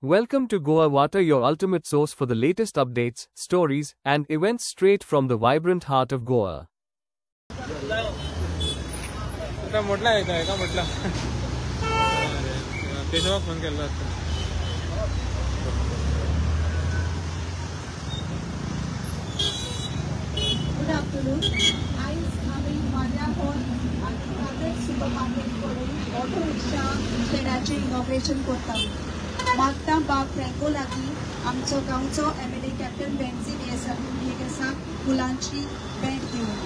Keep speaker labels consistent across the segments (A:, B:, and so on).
A: Welcome to Goa Water, your ultimate source for the latest updates, stories, and events straight from the vibrant heart of Goa.
B: Good afternoon. आम्ही मार्या hall आणि कागद supermarket कडून auto rickshaw स्टँडाचे inauguration करता. मागता बाब Franco लागीं आमचो गांवचो MLA कॅप्टन बेन्झीन येसा फुलांची भेट दिवन.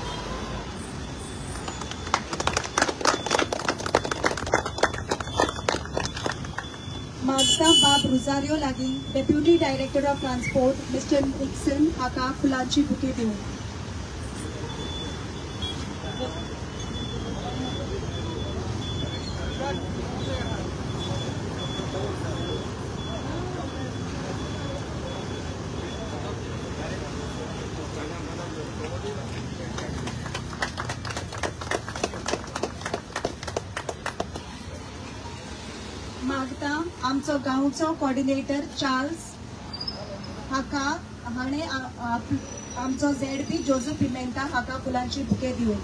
B: मागता बाब रुजारियो लागीं deputy director of transport mister Nixon हाका फुलांची बुके दिवन. मागता आमचो गांवचो कोऑर्डिनेटर चार्ल्स हाका हाणे आमचो ZP जोसेफ पिमेंता हाका फुलांची बुके दिवन.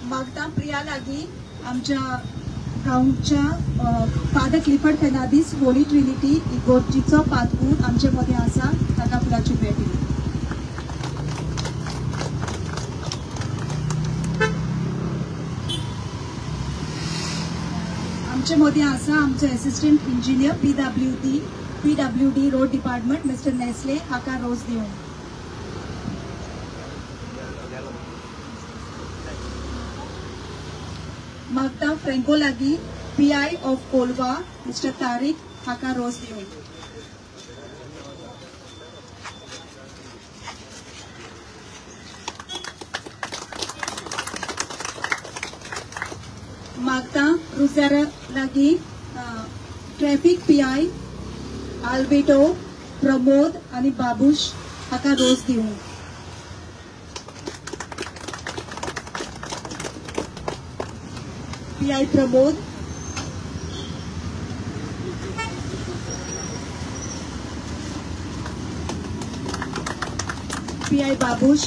B: मागता प्रिया लागीं आमच्या गांवच्या father Clifford Fernandes holy Trinity इगोर्जीचो पातपूर आमचे मध्ये आसा ताका फुलांची भेट दिली. आमचे मध्ये आसा आमचो assistant engineer PWD road department mister Nestle हाका रोज दिवन. मागता फ्रँको लागीं PI ऑफ कोलवा मिस्टर तारिक हाका रोज दिवन. मागता रुजारा लागीं ट्रॅफिक PI आल्बेटो प्रमोद आणि बाबूश हाका रोज दिवन. PI प्रमोद, PI बाबूश,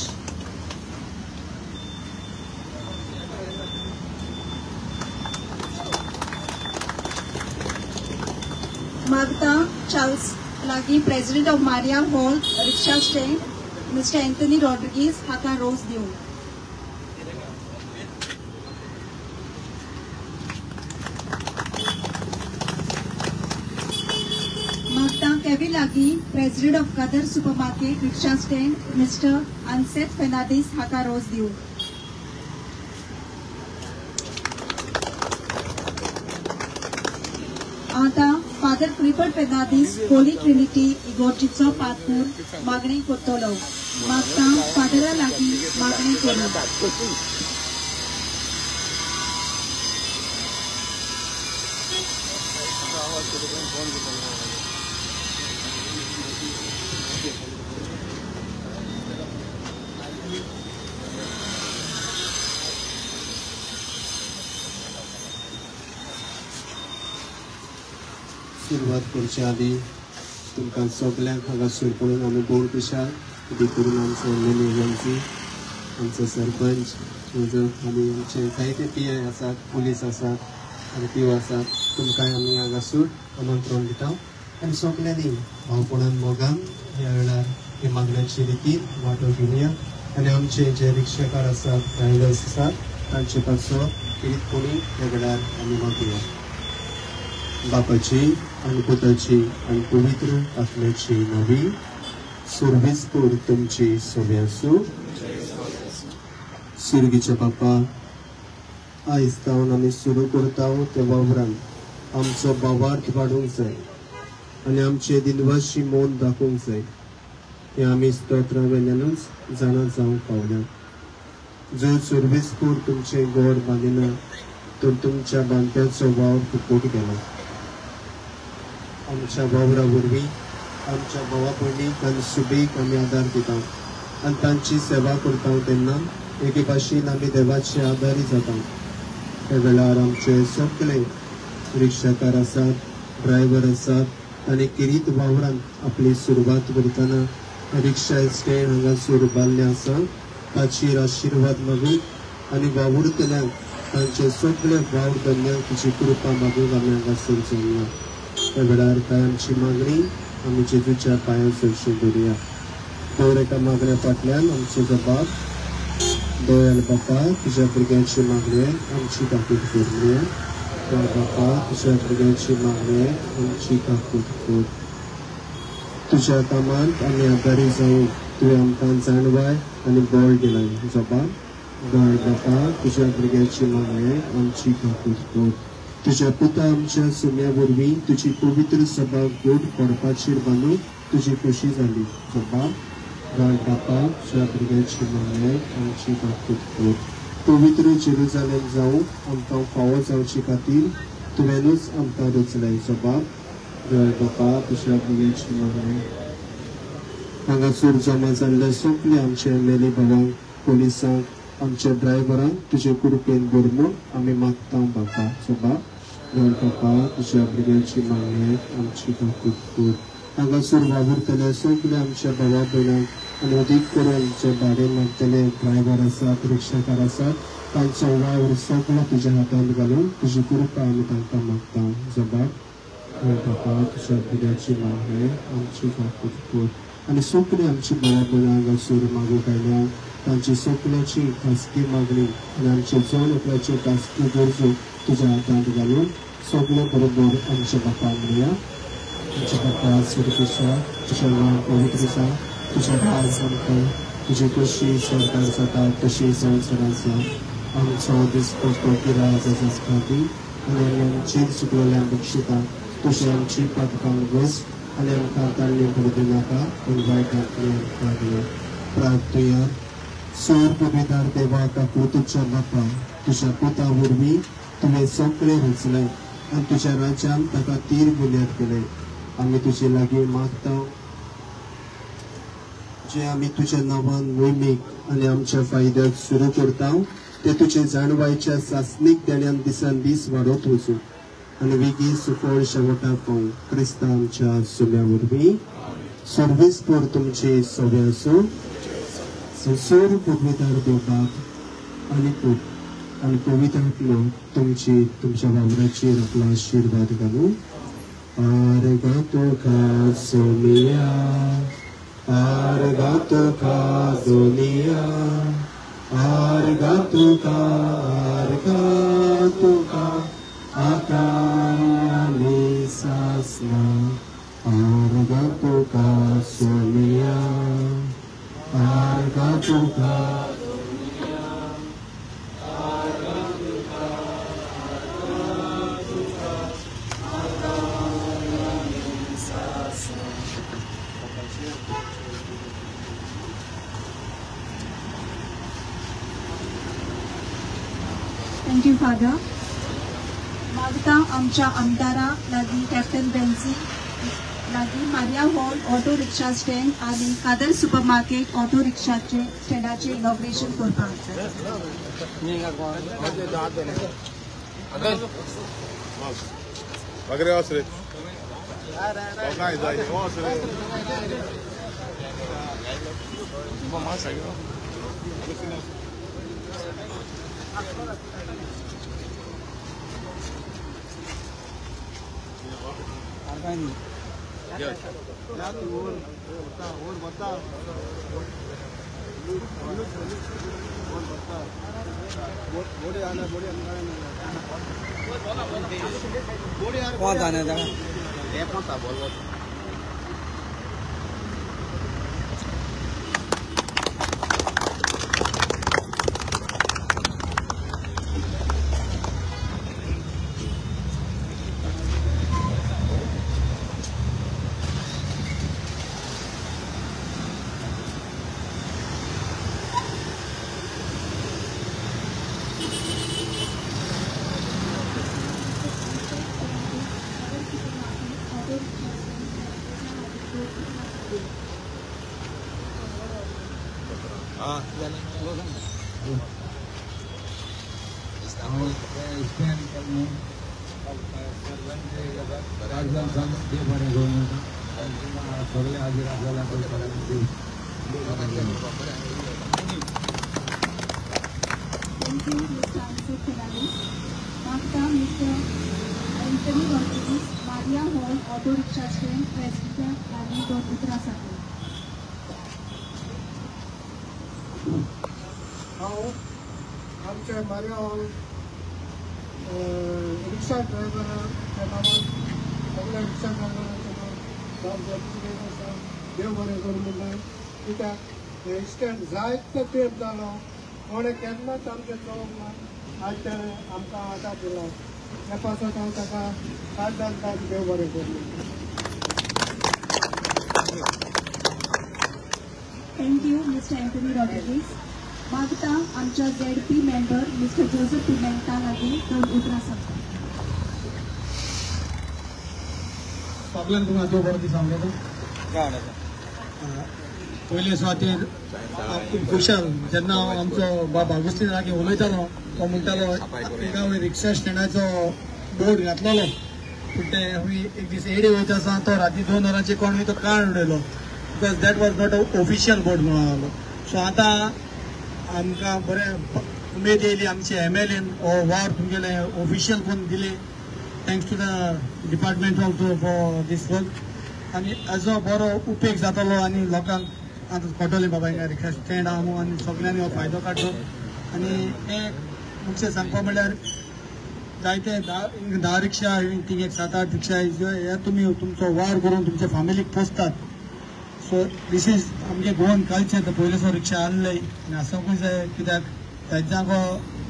B: मागता चार्ल्स लागीं president of Maria hall rickshaw stand mister Anthony Rodrigues हाका रोज दिवन. केविन लागीं president of Kadar supermarket rickshaw stand mister Anseth Fernandes हाका रोज दिवन. आता father Clifford Fernandes holy Trinity इगोर्जीचो पातपूर मागणी करतलो. मागता फादरा लागीं मागणी करूं.
C: सुरवात करचे आदी तुमकां सगळ्यांक हांगासर पळोवन आमी बोड पिशाल देखून करून आमचो MLA एजन्सी आमचो सरपंच आनी आमचे जायते PI आसात पुलीस आसात आनी PO आसात तुमकां आमी हांगासर आमंत्रण दिता आनी सगळ्यांनी भावपणान मोगान ह्या वेळार हे मागण्याची रितीन वांटो घेवया आनी आमचे जे रिक्षाकार आसात ड्रायव्हर्स आसात तांचे पासो कितकोणी ह्या वेळार आमी मागुया. बापाची आणि पुताची आणि पवित्र आत्म्याची नवी सर्वेस्पर तुमची सोबे आसूं. सुरगीच्या बापा आयज जावन आमी सुरू करता त्या वावरान आमचो भावार्थ वाडूंक जाय आनी आमचे दिनवाशी मोन दाखोवंक जाय. हे आमी स्तोत्रा वेल्यानूच जाणा जावंक पावल्या. जर सर्वेस्पर तुमचे घर बांदिना तर तुमच्या बांदप्याचो वावर फुकट गेला. आमच्या वावरा वरवीं आमच्या भावा भयणीक आनी सुबेक आमी आदार दिता आनी तांची सेवा करता तेन्ना एके भाशेन आमी देवाचे आदारी जाता त्या वेळार आमचे सगळे रिक्षाकार आसात ड्रायव्हर आसात आनी किरीत वावरान आपली सुरवात करतना रिक्षा स्टँड हांगासर उबारले आसा ताचेर आशिर्वाद मागून आनी वावुरतल्यांक तांचे सगळे वावर धन्यांक तुजी कृपा मागूंक आमी हांगासर जमला त्या वेळार काय आमची मागणी आमी जेजूच्या पांयां सरशी दवरुया दर एका मागण्या फाटल्यान आमचो जबाब दयाल बापा तुज्या भुरग्यांची मागणी आमची काकूट करूया दयाल बापा तुज्या भुरग्यांची मागणी आमची काकूट कर तुज्या कामांत आमी आदारी जावूं तुवें आमकां जाणवाय आनी बळ दिलाय जबाब दयाल बापा तुज्या भुरग्यांची मागणी आमची काकूट कर तुझ्या पुता आमच्या सुम्या वरवीं तुजी पवित्र सभा गोड पडपाचेर बांदून तुजी खोशी जाली जबाब दयाल बापा तुज्या भुरग्यांची मागणी आमची काकूट कर पवित्र जेरुजालेम जावं आमकां फावो जावचे खातीर तुवेंनूच आमकां रचलय जबाब दयाल बापा तुज्या भुरग्यांची मागणी हांगासर जमा जाल्ले सगळे आमचे मेली भावांक पुलिसांक आमच्या ड्रायव्हरांक तुजे कृपेन बरमून आमी मागता बापा जबाब दयाल बापा तुज्या भुरग्यांची मागणी आमची काकूट कर हांगासर वावुरतले सगळे आमच्या भावा भयणांक आनी अदीक करून जे भाडे मागतले ड्रायव्हर आसात रिक्षाकार आसात तांचो वावर सगळो तुज्या हातांत घालून तुजी कृपा आमी तांकां मागता जबाब दयाल बापा तुज्या भुरग्यांची मागणी आमची काकूट कर आनी सगळीं आमची भावा भयणां हांगासर मागूंक आयल्या तांची सगळ्याची खासगी मागणी आनी आमचे जण एकल्याच्यो खासगी गरजो तुज्या हातांत घालून सगळे बरोबर आमच्या बापा म्हणया आमच्या बापा सुरकेशा तुज्या नांव पवित्र आसा तुज्या काळ सांगता तुजी कशी सरकार जाता तशी संवसारांत जा आमचो दिसतो तो किराय जाच खाती आनी आमी आमचेर चुकलेल्यांक बक्षिता तशी आमची पातकांक वस आनी आमकां ताल्ले पडूं नाका पूण वायटांतली आमकां दिया प्रार्थया सोर पवित्र देवा काकूतच्या बापा तुझ्या पुता वरवीं तुवें सगळे रचले आनी तुज्या राज्यान ताका तीर बुन्याद केले आमी तुजे लागीं मागता जे आमी तुज्या नांवान मोहिमेक आनी आमच्या फायद्याक सुरू करता ते तुजे जाणवायच्या सासणीक देण्यान दिसान दीस वाडत वचूं आनी वेगळी सुफळ शेवटाक पावूं क्रिस्तांव आमच्या सुम्या वरवीं सर्वेस्पर तुमचे सवे आसूं सोर पवित्र देव बाप आनी पूत आनी पवित्र आत्मा तुमची तुमच्या वावराचेर आपलो आशिर्वाद घालूं आर्गातो का सोमिया आर्गातो का दोनिया आर्गातो का आकाली सासना आर्गातो का सोमिया आर्गातो का
B: Thank you, Father. मागता आमच्या आमदारा लागीं कॅप्टन बेन्सी लागीं Maria hall auto rickshaw stand आनी कादर सुपर मार्केट ऑटो रिक्षाचे स्टँडाचे इनॉग्रेशन करपाक Thank you, Mr. Ansel Fernandez. Magda, Mr. Anthony Rodriguez, Maria Hall, Auto Rickshaw Stand, President, आणि दोन उतरासाठी.
D: हांव आमचे मारिया हॉल रिक्षा ड्रायव्हराच्या नांवान सगळ्या रिक्षा ड्रायव्हरांचे नांव देव बरें करूं म्हणटा कित्याक हे स्टँड जायतो तेंप जालो कोणें केन्नाच आमचें चलोवंक ना आज ते आमकां आदार दिला त्या पासत हांव ताका काळजान देव बरें करूं.
B: Thank you, Mr. Anthony Rodriguez. Magda, आमच्या ZP member Mr. Joseph Pimenta लागीं दोन उतरासाठी.
D: सगळ्यांक तुमकां देव बरो दीस सांगलो. पयले सुवातेर खूब खुशाल जेन्ना आमचो बाब आगोस्तीन लागीं उलयतालो तो म्हणटालो एका रिक्षा स्टँडाचो बोर्ड घातलेलो पूण ते एक दीस एडी वयता आसतना तो राती 2 वरांचेर कोण तो काळ उडयलो because that was not a official board म्हणून आसलो. सो आतां आमकां बरें उमेद येयली आमचे MLAन हो वार तुमगेले ऑफिशियल करून दिले thanks to the department also for these work आनी हाजो बरो उपेग जातलो आनी लोकांक आतां कळटलें बाबा हिंगा रिक्षा स्टँड आहा म्हणून आनी सगळ्यांनी हो फायदो काडलो आनी हे मुख्य सांगपा म्हणल्यार जायते 10 रिक्षा थिंग एक 7-8 रिक्षा हे तुमी तुमचो वार करून तुमच्या फॅमिलीक पोसतात. सो दीस इज आमगे गोवन कल्चर तो पयलेसो रिक्षा आहले आनी आसोंकूय जाय कित्याक तांच्याको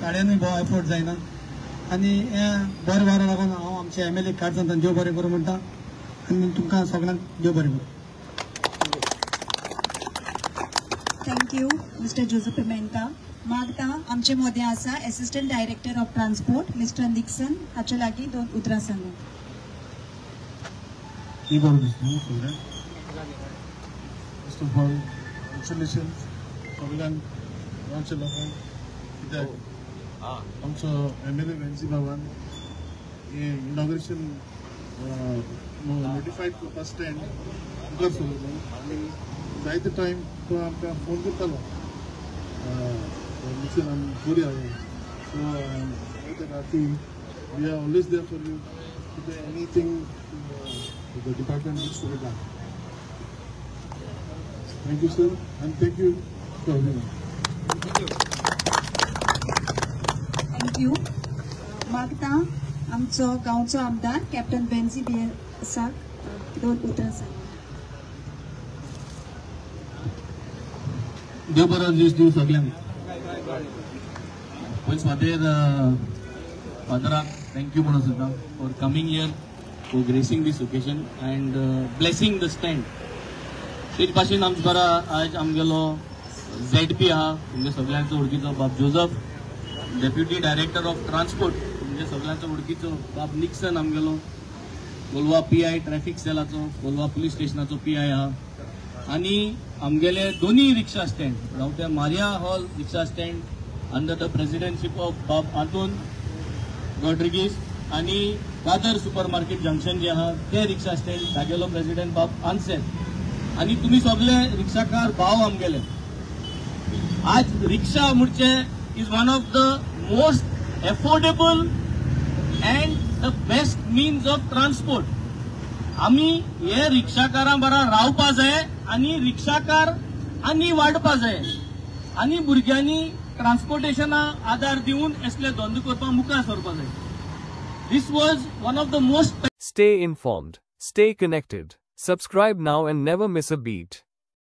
D: गाड्यांनी भोव एफोर्ट जायना आनी हे बरें वारा लागून हांव आमचे MLA काडसान देव बरें करूं म्हणटा आनी तुमकां सगळ्यांक देव बरें करूं.
B: Thank you, Mr. Joseph Pimenta. Magda, आमचे महोदय आसा Assistant Director of Transport Mr. Nixon हाचे लागीं दोन उतरां सांगा.
D: First of all, congratulations सगळ्यांक गोंयच्या लोकांक कित्याक आमचो MLA वेन्सी बाबान हे इनॉग्रेशन नोटिफायड करपा स्टँड मुखार सरलो आनी जायते टायम तो आमकां फोन करतालो मिशन आमी करुया सो राती we are always there for you anything the department needs to be done. Thank you, sir, and thank you for everyone.
B: Thank you. Magda, आमचो गांवचो आमदार कॅप्टन बेन्झी बिएसाक दोन उतरां सांगा.
E: देव बरो दीस दिवं सगळ्यांक. पयस फादराक थँक्यू म्हणून सोदता for coming here for gracing these occasion and blessing the stand. तेच भाशेन आमचे बरा आज आमगेलो ZP आहा तुमच्या सगळ्यांचो वळखीचो बाब Joseph deputy director of transport तुमच्या सगळ्यांचो वळखीचो बाब निक्सन आमगेलो कोलवा PI ट्रॅफिक सेलाचो कोलवा पुलीस स्टेशनाचो PI आहा आनी आमगेले दोन्ही रिक्षा स्टँड रावते Maria hall rickshaw stand under the presidentship of बाब आंतोन रॉड्रिगीस आनी Dadar super market junction J आहा ते रिक्षा स्टँड तागेलो प्रेसिडेंट बाब आन्सेल आनी तुमी सगळे रिक्षाकार भाव आमगेले. आज रिक्षा म्हणचे is one of the most affordable and the best means of transport. आमी हे रिक्षाकारां बरा रावपा जाय आनी रिक्षाकार आनी वाडपा जाय आनी भुरग्यांनी ट्रान्सपोर्टेशना आदार दिवन असले धंदो करपाक मुखार सरपा जाय. This was one of the most.
A: Stay informed, stay connected. Subscribe now and never miss a beat.